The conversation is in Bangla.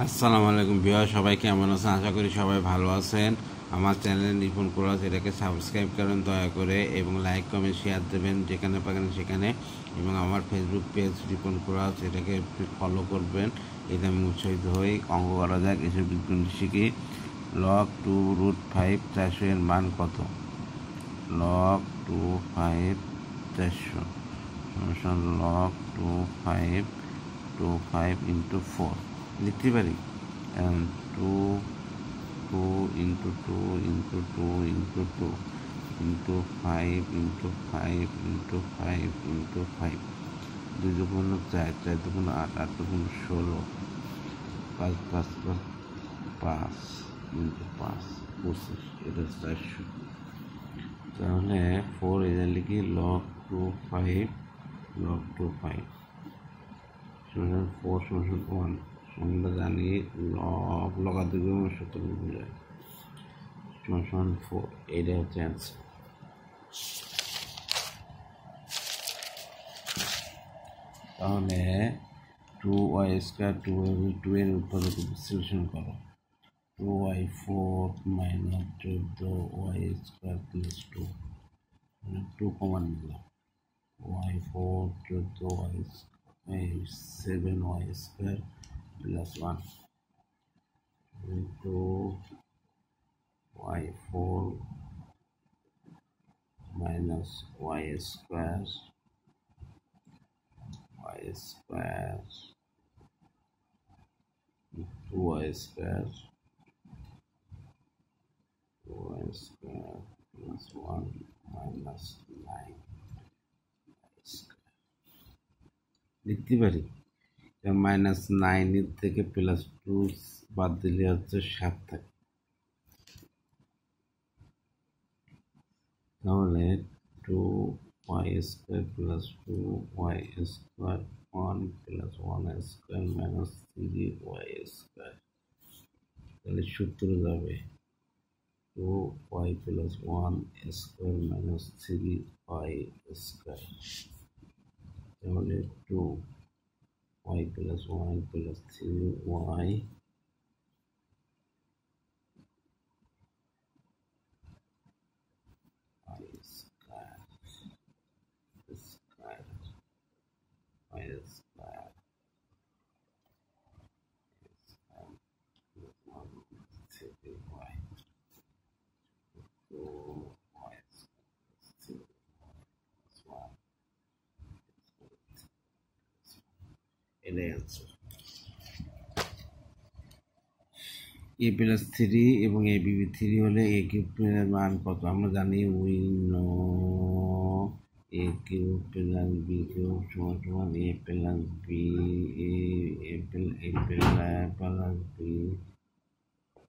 আসসালামু আলাইকুম ভিউয়ার, সবাই কেমন আছেন? আশা করি সবাই ভালো আছেন। আমার চ্যানেল নিপুণ কোরাস এটাকে সাবস্ক্রাইব করেন দয়া করে, এবং লাইক কমেন্ট শেয়ার দেবেন যেখানে পারেন সেখানে, এবং আমার ফেসবুক পেজ নিপুণ কোরাস এটাকে ফলো করবেন। এটা আমি উৎসাহিত হই। অঙ্ক করা যাক, এসব বিজ্ঞান শিখি। log 2√5 400 এর মান কত? log 2 5 400 সমান log 2 5 ইন্টু 4 লিখতে পারি। 2 into 2 into 2 into 2 into 5 into 5 2 দুগুণ 4, 4 দুগুণ 8, 8 দুগুণ 16, 5 5 5 5 ইন্টু 5 25, এটা 400। তাহলে 4 এটা লিখি log 2 5 4 সমান 1। আমরা জানি লগারিদম সূত্র বোঝায় সমান 4। এটা হচ্ছে অ্যান্সার। তাহলে 2y² 2 এর উৎপাদক বিশ্লেষণ করো। 2y4 মাইনাস 14y² প্লাস 2 2 কমান নিলাম। y4 14y 7y² plus 1 into y4 minus y square 2y square plus 1 minus 9 লিখতে পারি। -9 এর থেকে +2 বাদ দিলে হচ্ছে 7 থাকে। তাহলে 2y² plus 2y² 1 plus 1² minus 3y²। তাহলে সূত্র যাবে 2y plus 1² minus 3y²। তাহলে 2y plus 1 plus 3y এটাই আনসার। a প্লাস 3 এবং a b 3 হলে a কিউবের মান কত? আমরা জানি we know a cube plus b cube সমান a plus b plus b